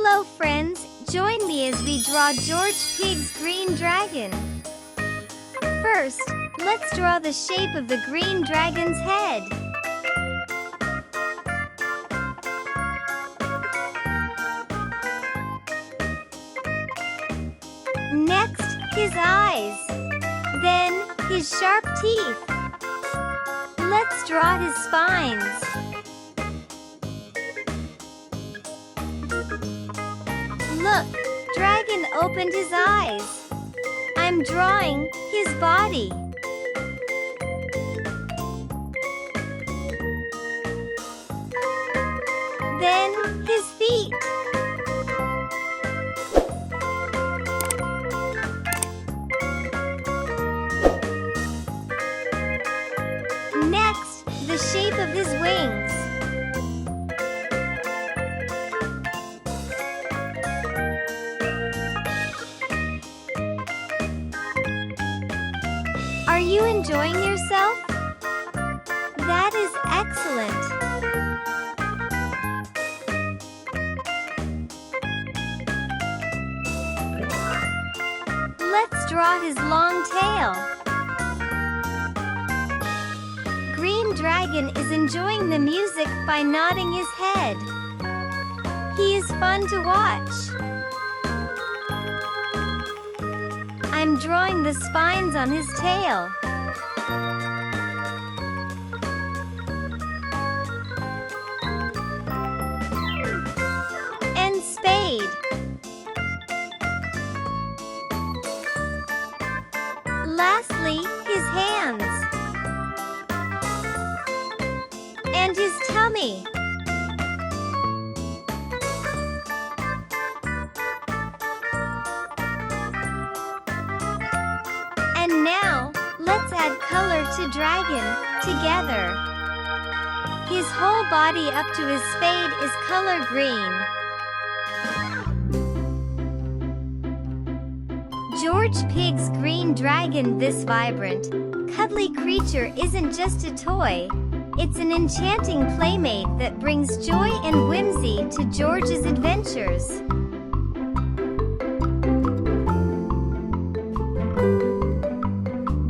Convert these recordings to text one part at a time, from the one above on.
Hello friends, join me as we draw George Pig's green dragon. First, let's draw the shape of the green dragon's head. Next, his eyes. Then, his sharp teeth. Let's draw his spines. Look, Dragon opened his eyes. I'm drawing his body. Then his feet. Next, the shape of his wings. Are you enjoying yourself? That is excellent. Let's draw his long tail. Green Dragon is enjoying the music by nodding his head. He is fun to watch. I'm drawing the spines on his tail. And spade. Lastly, his hands. And his tummy. And now, let's add color to Dragon together. His whole body up to his spade is color green. George Pig's green dragon, this vibrant, cuddly creature isn't just a toy. It's an enchanting playmate that brings joy and whimsy to George's adventures.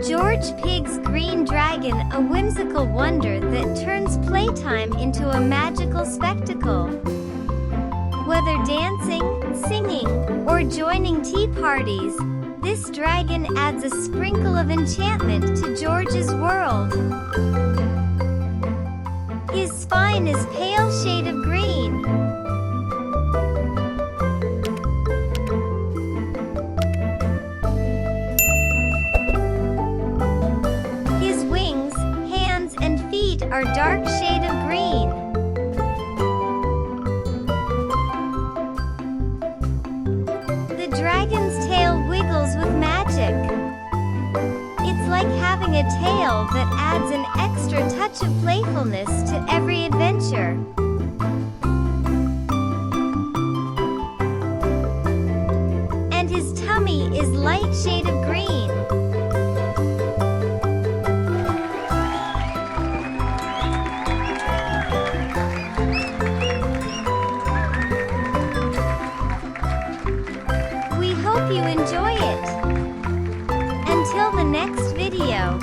George Pig's green dragon, a whimsical wonder that turns playtime into a magical spectacle. Whether dancing, singing, or joining tea parties, this dragon adds a sprinkle of enchantment to George's world. His spine is pale shade of green. His wings, hands, and feet are dark shade of green. The dragon's tail wiggles with magic. It's like having a tail that adds an extra touch of playfulness to every adventure. And his tummy is light shade of green. We hope you enjoy it. Until the next video.